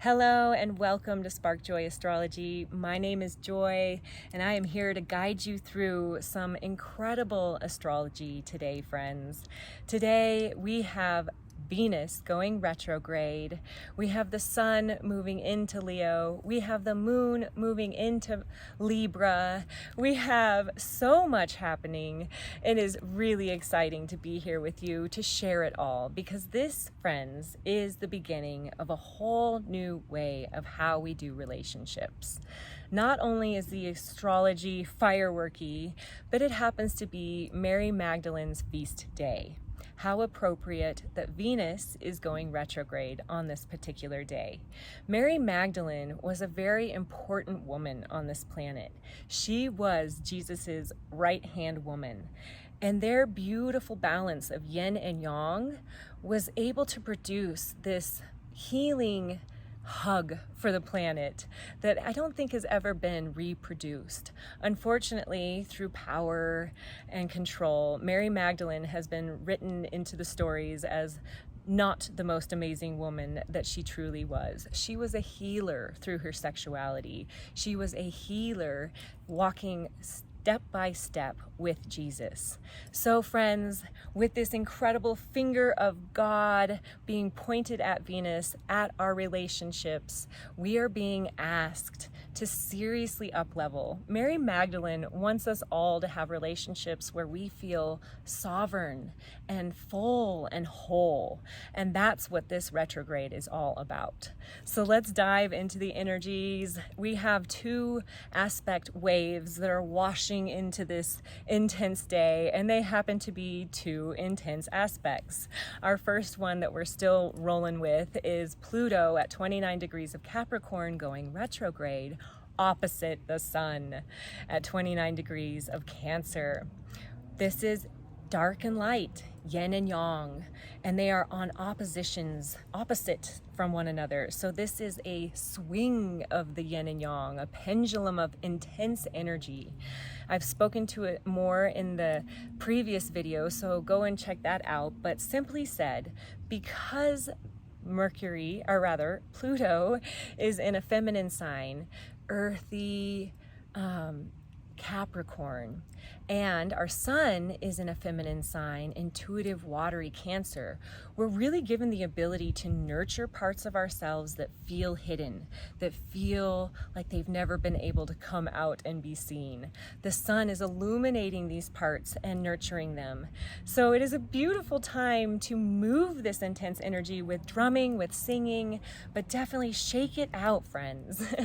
Hello and welcome to Spark Joy Astrology. My name is Joy and I am here to guide you through some incredible astrology today, friends. Today we have Venus going retrograde. We have the sun moving into Leo. We have the moon moving into Libra. We have so much happening. It is really exciting to be here with you to share it all, because this, friends, is the beginning of a whole new way of how we do relationships. Not only is the astrology fireworky, but it happens to be Mary Magdalene's feast day. How appropriate that Venus is going retrograde on this particular day. Mary Magdalene was a very important woman on this planet. She was Jesus's right-hand woman, and their beautiful balance of yin and yang was able to produce this healing hug for the planet that I don't think has ever been reproduced. Unfortunately, through power and control, Mary Magdalene has been written into the stories as not the most amazing woman that she truly was. She was a healer through her sexuality. She was a healer walking step by step with Jesus. So friends, with this incredible finger of God being pointed at Venus, at our relationships, we are being asked to seriously up-level. Mary Magdalene wants us all to have relationships where we feel sovereign and full and whole. And that's what this retrograde is all about. So let's dive into the energies. We have two aspect waves that are washing into this intense day, and they happen to be two intense aspects. Our first one that we're still rolling with is Pluto at 29 degrees of Capricorn going retrograde opposite the sun at 29 degrees of Cancer. This is dark and light, yin and yang, and they are on opposite from one another. So this is a swing of the yin and yang, a pendulum of intense energy. I've spoken to it more in the previous video, so go and check that out. But simply said, because Pluto is in a feminine sign, earthy, Capricorn, and our sun is in a feminine sign, intuitive, watery Cancer, we're really given the ability to nurture parts of ourselves that feel hidden, that feel like they've never been able to come out and be seen. The sun is illuminating these parts and nurturing them. So it is a beautiful time to move this intense energy with drumming, with singing, but definitely shake it out, friends.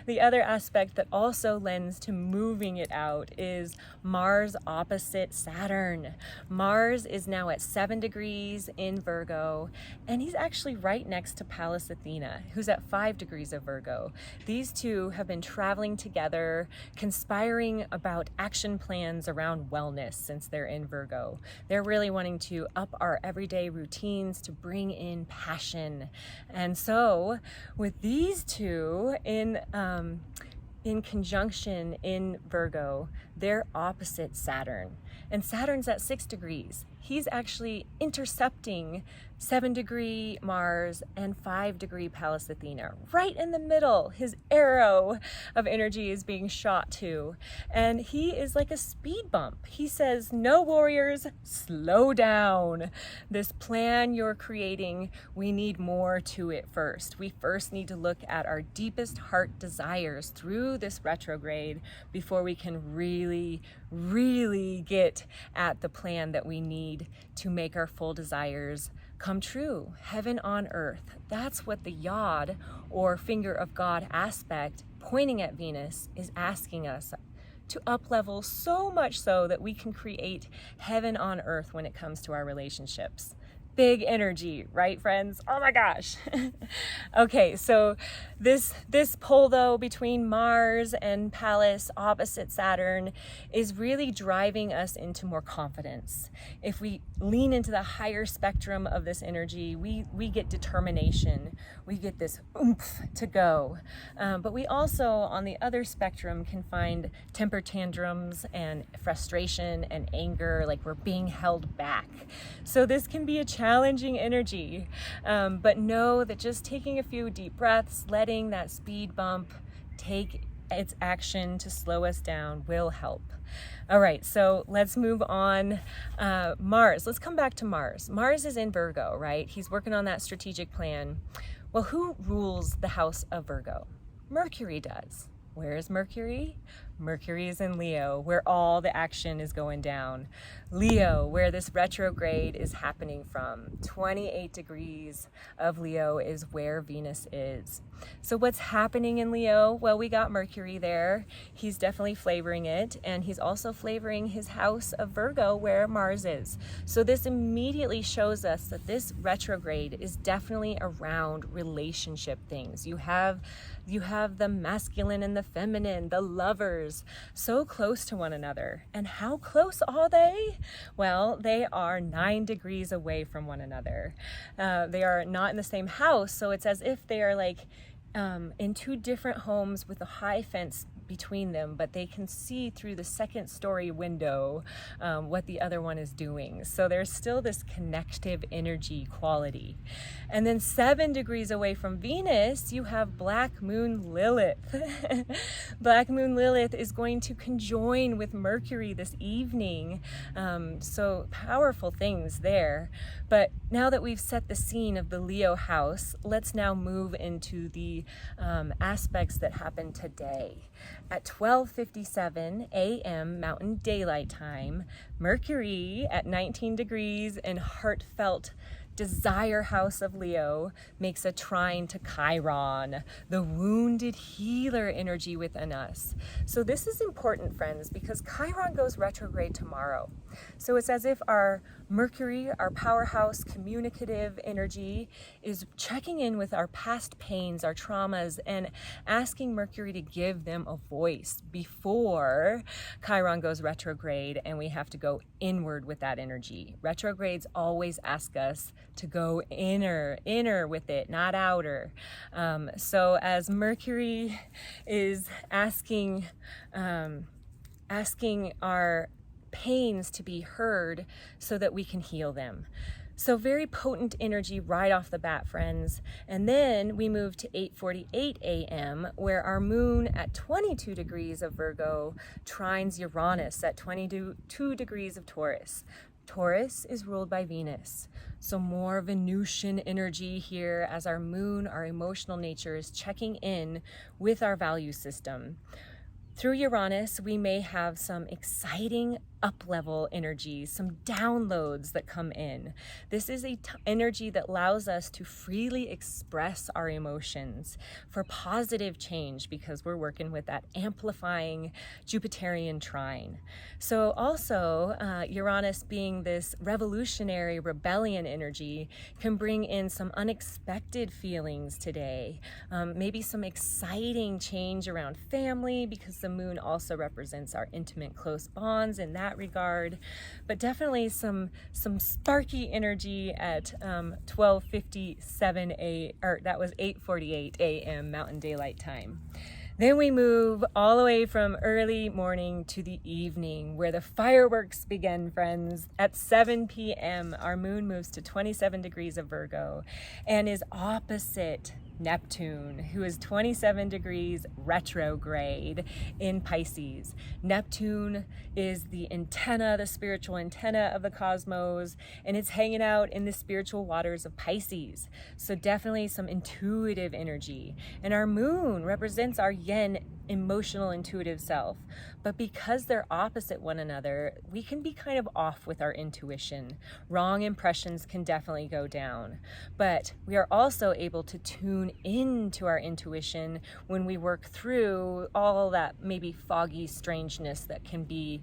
The other aspect that also lends to moving it out is Mars opposite Saturn. Mars is now at 7 degrees in Virgo, and he's actually right next to Pallas Athena, who's at 5 degrees of Virgo. These two have been traveling together, conspiring about action plans around wellness since they're in Virgo. They're really wanting to up our everyday routines to bring in passion. And so with these two in conjunction in Virgo, they're opposite Saturn. And Saturn's at 6 degrees. He's actually intercepting 7 degree Mars and 5 degree Pallas Athena. Right in the middle, his arrow of energy is being shot to. And he is like a speed bump. He says, no warriors, slow down. This plan you're creating, we need more to it first. We first need to look at our deepest heart desires through this retrograde before we can really get at the plan that we need to make our full desires come true. Heaven on earth. That's what the yawd, or finger of God aspect pointing at Venus, is asking us to up-level, so much so that we can create heaven on earth when it comes to our relationships. Big energy, right, friends? Oh my gosh. Okay, so this pull though between Mars and Pallas opposite Saturn is really driving us into more confidence. If we lean into the higher spectrum of this energy, we get determination, we get this oomph to go. But we also, on the other spectrum, can find temper tantrums and frustration and anger, like we're being held back. So this can be a challenge challenging energy. But know that just taking a few deep breaths, letting that speed bump take its action to slow us down will help. All right, so let's move on. Mars, let's come back to Mars. Mars is in Virgo, right? He's working on that strategic plan. Well, who rules the house of Virgo? Mercury does. Where is Mercury? Mercury is in Leo, where all the action is going down. Leo, where this retrograde is happening from. 28 degrees of Leo is where Venus is. So what's happening in Leo? Well, we got Mercury there. He's definitely flavoring it, and he's also flavoring his house of Virgo where Mars is. So this immediately shows us that this retrograde is definitely around relationship things. You have the masculine and the feminine, the lovers, so close to one another. And how close are they? Well, they are 9 degrees away from one another. They are not in the same house, so it's as if they are like in 2 different homes with a high fence between them, but they can see through the second story window what the other one is doing. So there's still this connective energy quality. And then 7 degrees away from Venus, you have Black Moon Lilith. Black Moon Lilith is going to conjoin with Mercury this evening. So powerful things there. But now that we've set the scene of the Leo house, let's now move into the aspects that happen today. At 12:57 a.m. Mountain Daylight Time, Mercury at 19 degrees in heartfelt desire house of Leo makes a trine to Chiron, the wounded healer energy within us. So this is important, friends, because Chiron goes retrograde tomorrow. So it's as if our Mercury, our powerhouse communicative energy, is checking in with our past pains, our traumas, and asking Mercury to give them a voice before Chiron goes retrograde and we have to go inward with that energy. Retrogrades always ask us to go inner with it, not outer. So as Mercury is asking our pains to be heard so that we can heal them. So very potent energy right off the bat, friends. And then we move to 8:48 a.m. where our moon at 22 degrees of Virgo trines Uranus at 22 degrees of Taurus. Taurus is ruled by Venus. So more Venusian energy here as our moon, our emotional nature, is checking in with our value system. Through Uranus, we may have some exciting up-level energy, some downloads that come in. This is energy that allows us to freely express our emotions for positive change because we're working with that amplifying Jupiterian trine. So also, Uranus being this revolutionary rebellion energy can bring in some unexpected feelings today. Maybe some exciting change around family because the moon also represents our intimate close bonds in that regard, but definitely some sparky energy at 12:57 that was 8:48 a.m. Mountain Daylight Time. Then we move all the way from early morning to the evening where the fireworks begin, friends. At 7 p.m., our moon moves to 27 degrees of Virgo and is opposite Neptune, who is 27 degrees retrograde in Pisces. Neptune is the antenna, the spiritual antenna of the cosmos, and it's hanging out in the spiritual waters of Pisces. So definitely some intuitive energy. And our moon represents our yin, emotional, intuitive self. But because they're opposite one another, we can be kind of off with our intuition. Wrong impressions can definitely go down. But we are also able to tune into our intuition when we work through all that maybe foggy strangeness that can be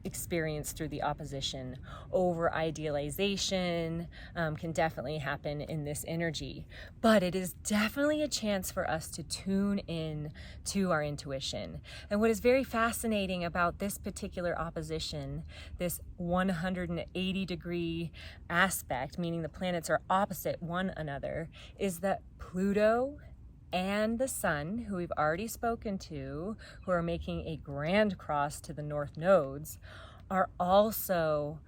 experienced through the opposition. Over idealization can definitely happen in this energy, but it is definitely a chance for us to tune in to our intuition. And what is very fascinating about this particular opposition, this 180 degree aspect, meaning the planets are opposite one another, is that Pluto and the sun, who we've already spoken to, who are making a grand cross to the north nodes, are also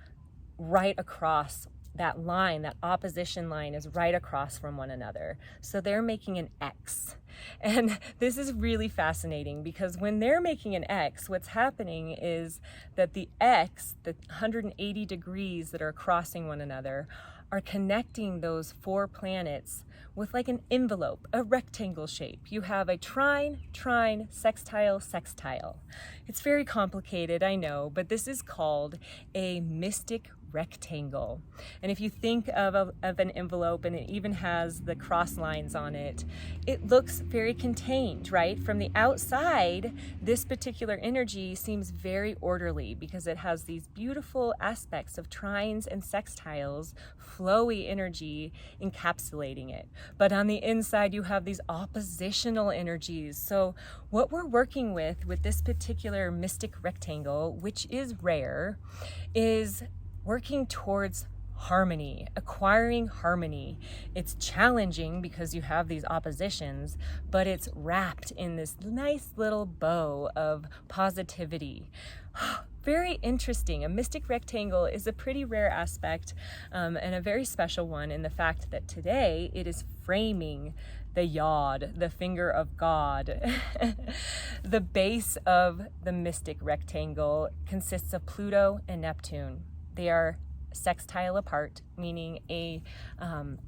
right across that line, that opposition line, is right across from one another. So they're making an X. And this is really fascinating because when they're making an X, what's happening is that the X, the 180 degrees that are crossing one another, are connecting those 4 planets with like an envelope, a rectangle shape. You have a trine, trine, sextile, sextile. It's very complicated, I know, but this is called a mystic rectangle. And if you think of an envelope, and it even has the cross lines on it, it looks very contained, right? From the outside, this particular energy seems very orderly because it has these beautiful aspects of trines and sextiles, flowy energy encapsulating it. But on the inside, you have these oppositional energies. So what we're working with this particular mystic rectangle, which is rare, is working towards harmony, acquiring harmony. It's challenging because you have these oppositions, but it's wrapped in this nice little bow of positivity. Very interesting. A mystic rectangle is a pretty rare aspect and a very special one in the fact that today it is framing the yawd, the finger of God. The base of the mystic rectangle consists of Pluto and Neptune. They are sextile apart, meaning a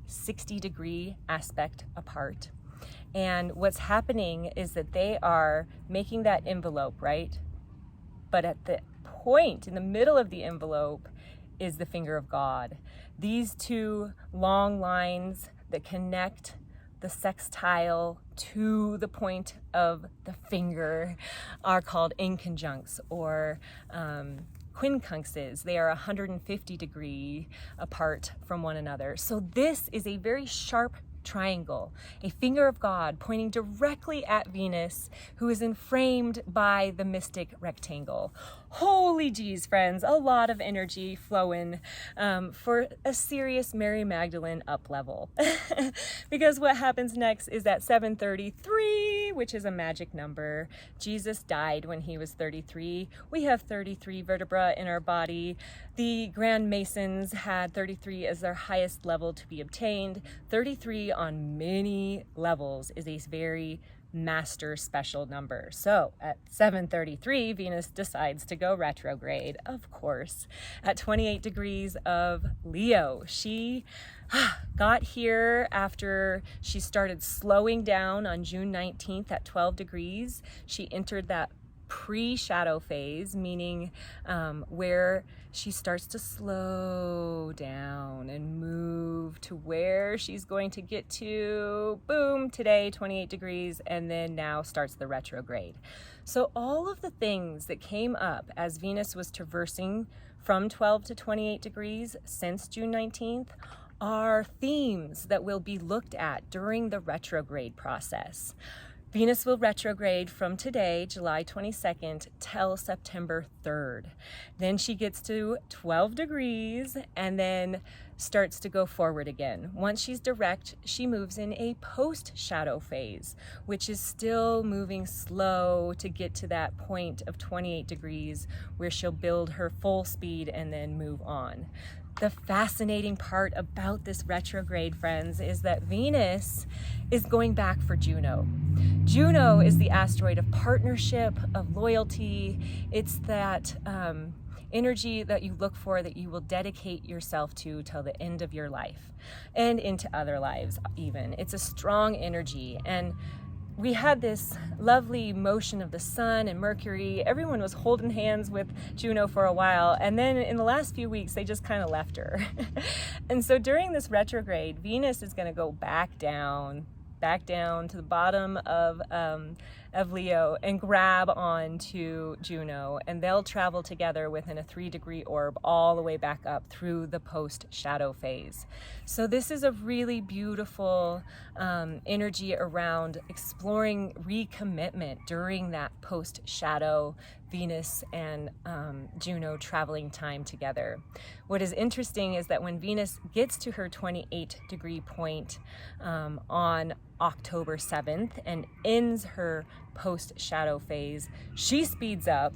60-degree aspect apart. And what's happening is that they are making that envelope, right? But at the point in the middle of the envelope is the finger of God. These 2 long lines that connect the sextile to the point of the finger are called inconjuncts, or quincunxes. They are 150 degree apart from one another. So this is a very sharp triangle, a finger of God pointing directly at Venus, who is enframed by the mystic rectangle. Holy geez, friends, a lot of energy flowing for a serious Mary Magdalene up level. Because what happens next is at 733, which is a magic number. Jesus died when he was 33. We have 33 vertebrae in our body. The Grand Masons had 33 as their highest level to be obtained. 33 on many levels is a very master special number. So at 733, Venus decides to go retrograde, of course, at 28 degrees of Leo. She got here after she started slowing down on June 19th at 12 degrees. She entered that pre-shadow phase, meaning where she starts to slow down and move to where she's going to get to, boom, today, 28 degrees, and then now starts the retrograde. So all of the things that came up as Venus was traversing from 12 to 28 degrees since June 19th are themes that will be looked at during the retrograde process. Venus will retrograde from today, July 22nd, till September 3rd. Then she gets to 12 degrees and then starts to go forward again. Once she's direct, she moves in a post-shadow phase, which is still moving slow to get to that point of 28 degrees where she'll build her full speed and then move on. The fascinating part about this retrograde, friends, is that Venus is going back for Juno. Juno is the asteroid of partnership, of loyalty. It's that energy that you look for, that you will dedicate yourself to till the end of your life and into other lives even. It's a strong energy. And we had this lovely motion of the sun and Mercury. Everyone was holding hands with Juno for a while, and then in the last few weeks they just kind of left her. And so during this retrograde, Venus is going to go back down to the bottom of Leo and grab onto Juno, and they'll travel together within a 3-degree orb all the way back up through the post-shadow phase. So this is a really beautiful energy around exploring recommitment during that post-shadow Venus and Juno traveling time together. What is interesting is that when Venus gets to her 28-degree point on October 7th and ends her post-shadow phase, she speeds up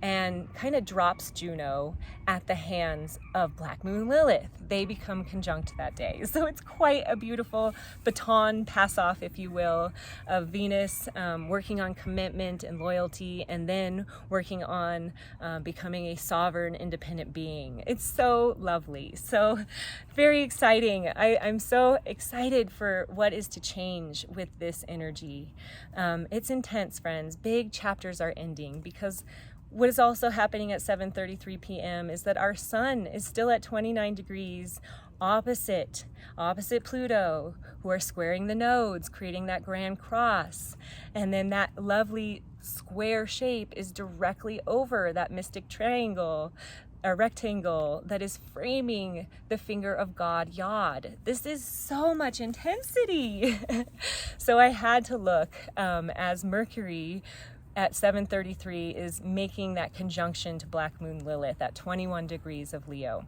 and kind of drops Juno at the hands of Black Moon Lilith. They become conjunct that day. So it's quite a beautiful baton pass off, if you will, of Venus working on commitment and loyalty, and then working on becoming a sovereign, independent being. It's so lovely. So very exciting. I'm so excited for what is to change with this energy. It's intense, friends. Big chapters are ending, because what is also happening at 7:33 p.m. is that our sun is still at 29 degrees opposite Pluto, who are squaring the nodes, creating that grand cross. And then that lovely square shape is directly over that mystic triangle, a rectangle that is framing the finger of God, yawd. This is so much intensity. So I had to look as Mercury at 7:33 is making that conjunction to Black Moon Lilith at 21 degrees of Leo.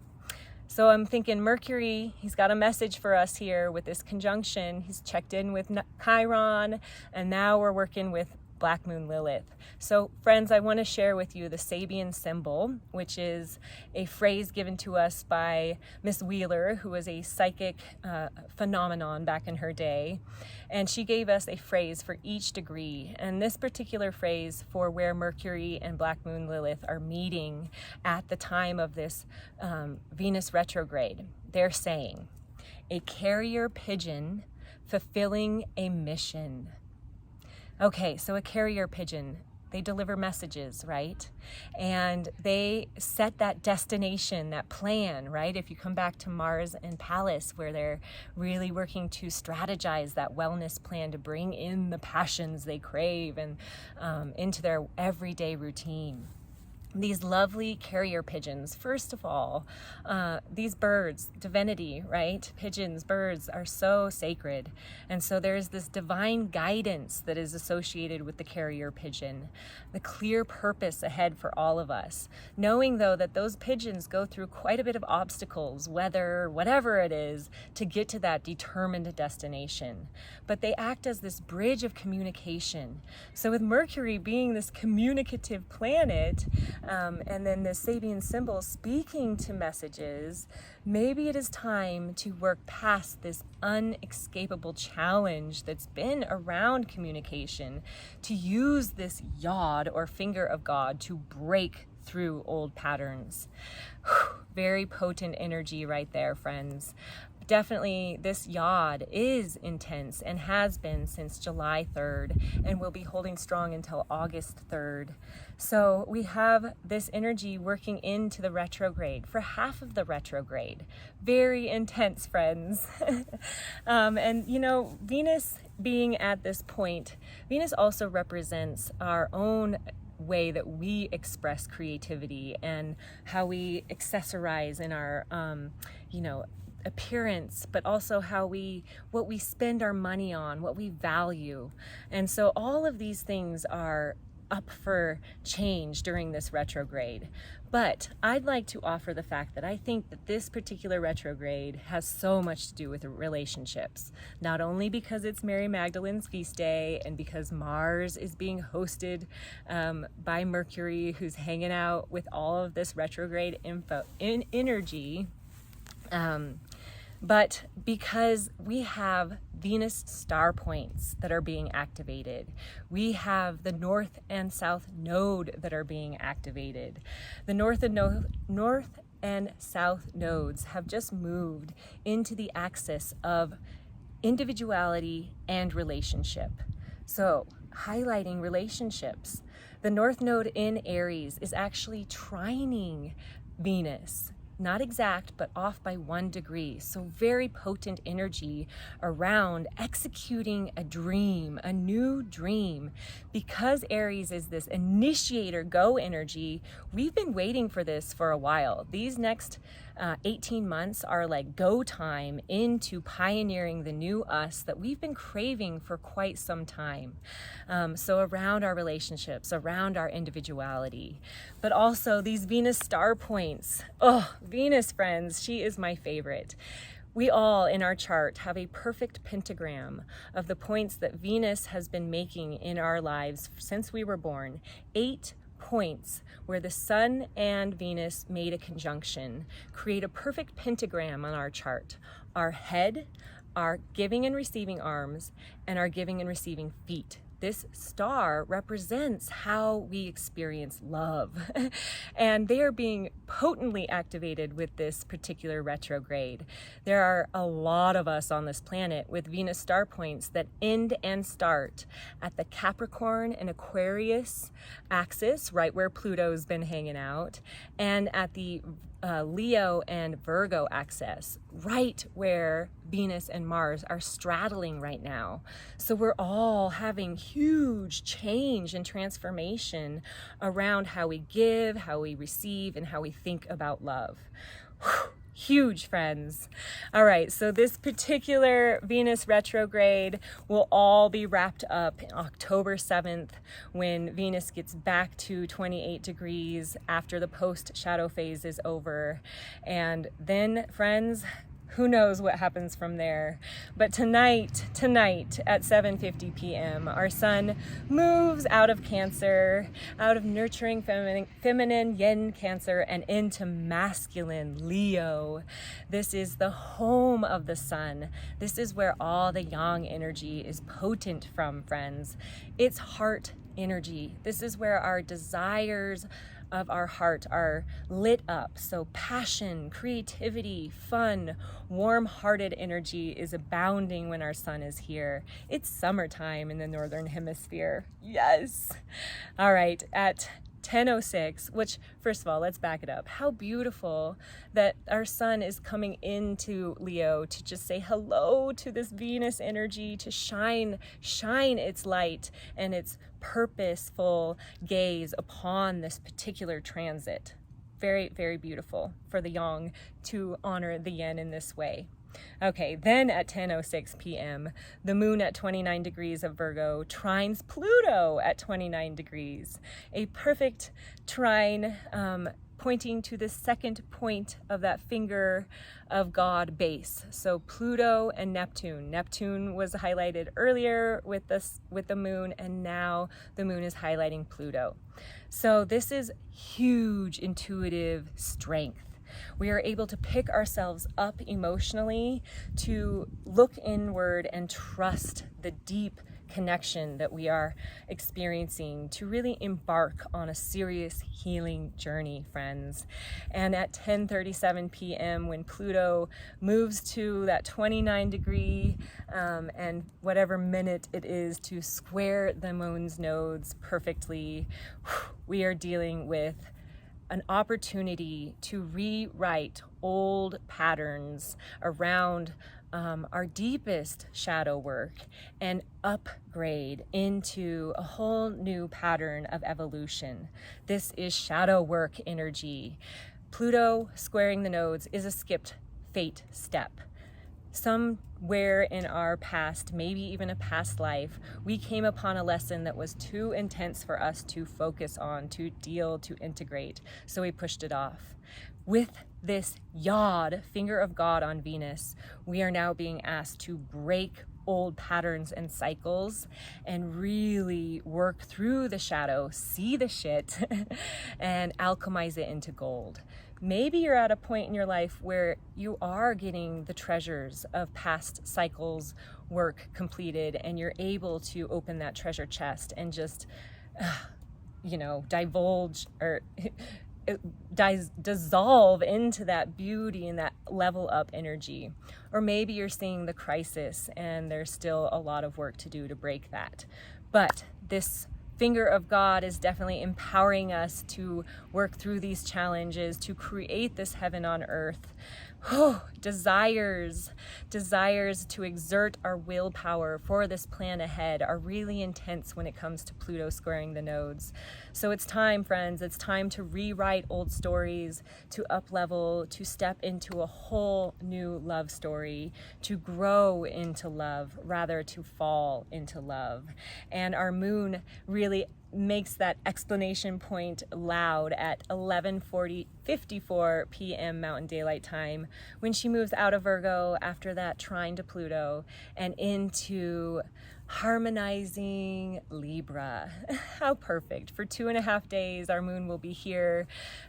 So I'm thinking Mercury, he's got a message for us here with this conjunction. He's checked in with Chiron, and now we're working with Black Moon Lilith. So friends, I want to share with you the Sabian symbol, which is a phrase given to us by Miss Wheeler, who was a psychic phenomenon back in her day. And she gave us a phrase for each degree. And this particular phrase for where Mercury and Black Moon Lilith are meeting at the time of this Venus retrograde, they're saying, a carrier pigeon fulfilling a mission. Okay, so a carrier pigeon, they deliver messages, right? And they set that destination, that plan, right? If you come back to Mars and Pallas, where they're really working to strategize that wellness plan to bring in the passions they crave and into their everyday routine. These lovely carrier pigeons, first of all, these birds, divinity, right? Pigeons, birds are so sacred. And so there's this divine guidance that is associated with the carrier pigeon, the clear purpose ahead for all of us. Knowing, though, that those pigeons go through quite a bit of obstacles, weather, whatever it is, to get to that determined destination. But they act as this bridge of communication. So with Mercury being this communicative planet, and then the Sabian symbol speaking to messages, maybe it is time to work past this unescapable challenge that's been around communication, to use this yawd or finger of God to break through old patterns. Very potent energy right there, friends. Definitely this yawd is intense and has been since July 3rd and will be holding strong until August 3rd. So we have this energy working into the retrograde for half of the retrograde. Very intense, friends. And you know, Venus being at this point, Venus also represents our own way that we express creativity and how we accessorize in our, appearance, but also what we spend our money on, what we value. And so all of these things are up for change during this retrograde. But I'd like to offer the fact that I think that this particular retrograde has so much to do with relationships, not only because it's Mary Magdalene's feast day and because Mars is being hosted by Mercury, who's hanging out with all of this retrograde energy, but because we have Venus star points that are being activated. We have the North and South node that are being activated. The North and South nodes have just moved into the axis of individuality and relationship. So, highlighting relationships. The North node in Aries is actually trining Venus. Not exact, but off by 1 degree. So very potent energy around executing a dream, a new dream. Because Aries is this initiator go energy, we've been waiting for this for a while. These next 18 months are like go time into pioneering the new us that we've been craving for quite some time. So around our relationships, around our individuality, but also these Venus star points. Oh, Venus, friends, she is my favorite. We all in our chart have a perfect pentagram of the points that Venus has been making in our lives since we were born. 8 points where the Sun and Venus made a conjunction create a perfect pentagram on our chart. Our head, our giving and receiving arms, and our giving and receiving feet. This star represents how we experience love. And they are being potently activated with this particular retrograde. There are a lot of us on this planet with Venus star points that end and start at the Capricorn and Aquarius axis, right where Pluto's been hanging out, and at the Leo and Virgo axis, right where Venus and Mars are straddling right now. So we're all having huge change and transformation around how we give, how we receive, and how we think about love. Whew. Huge, friends. All right, so this particular Venus retrograde will all be wrapped up in October 7th when Venus gets back to 28 degrees after the post-shadow phase is over. And then, friends, who knows what happens from there. But tonight at 7:50 p.m., our sun moves out of Cancer, out of nurturing feminine yin Cancer, and into masculine Leo. This is the home of the sun. This is where all the yang energy is potent from, friends. It's heart energy. This is where our desires of our heart are lit up. So passion, creativity, fun, warm-hearted energy is abounding when our sun is here. It's summertime in the Northern Hemisphere. Yes. All right, at 10:06, which, first of all, let's back it up. How beautiful that our sun is coming into Leo to just say hello to this Venus energy, to shine its light and its purposeful gaze upon this particular transit. Very, very beautiful for the yang to honor the yin in this way. Okay, then at 10:06 p.m., the moon at 29 degrees of Virgo trines Pluto at 29 degrees. A perfect trine pointing to the second point of that finger of God base. So Pluto and Neptune. Neptune was highlighted earlier with the moon, and now the moon is highlighting Pluto. So this is huge intuitive strength. We are able to pick ourselves up emotionally, to look inward and trust the deep connection that we are experiencing, to really embark on a serious healing journey, friends. And at 10:37 p.m., when Pluto moves to that 29 degree and whatever minute it is to square the moon's nodes perfectly, we are dealing with an opportunity to rewrite old patterns around our deepest shadow work and upgrade into a whole new pattern of evolution. This is shadow work energy. Pluto squaring the nodes is a skipped fate step. Somewhere in our past, maybe even a past life, we came upon a lesson that was too intense for us to focus on, to deal, to integrate, so we pushed it off. With this yawd, finger of God on Venus, we are now being asked to break old patterns and cycles and really work through the shadow, see the shit, and alchemize it into gold. Maybe you're at a point in your life where you are getting the treasures of past cycles work completed, and you're able to open that treasure chest and just, divulge or dissolve into that beauty and that level up energy. Or maybe you're seeing the crisis and there's still a lot of work to do to break that. But this finger of God is definitely empowering us to work through these challenges, to create this heaven on earth. Desires to exert our willpower for this plan ahead are really intense when it comes to Pluto squaring the nodes. So it's time, friends, it's time to rewrite old stories, to up-level, to step into a whole new love story, to grow into love rather to fall into love. And our moon really makes that exclamation point loud at 11:54 p.m. Mountain Daylight Time when she moves out of Virgo after that trine to Pluto and into harmonizing Libra. How perfect. For 2.5 days, our moon will be here.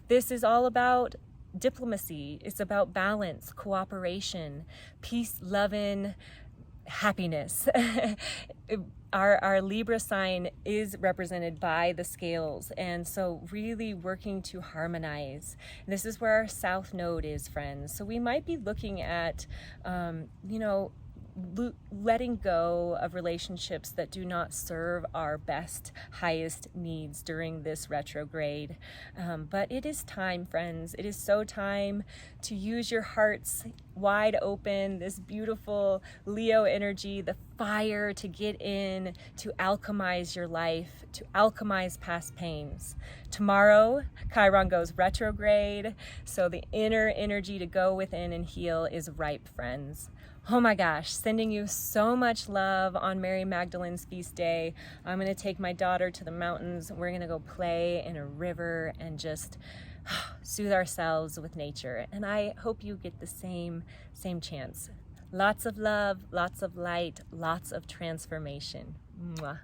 This is all about diplomacy. It's about balance, cooperation, peace, loving, happiness. Our Libra sign is represented by the scales, and so really working to harmonize. This is where our south node is, friends. So we might be looking at, letting go of relationships that do not serve our best, highest needs during this retrograde. But it is time, friends. It is so time to use your hearts wide open, this beautiful Leo energy, the fire to get in, to alchemize your life, to alchemize past pains. Tomorrow, Chiron goes retrograde, so the inner energy to go within and heal is ripe, friends. Oh my gosh, sending you so much love on Mary Magdalene's feast day. I'm gonna take my daughter to the mountains. We're gonna go play in a river and just soothe ourselves with nature. And I hope you get the same chance. Lots of love, lots of light, lots of transformation. Mwah.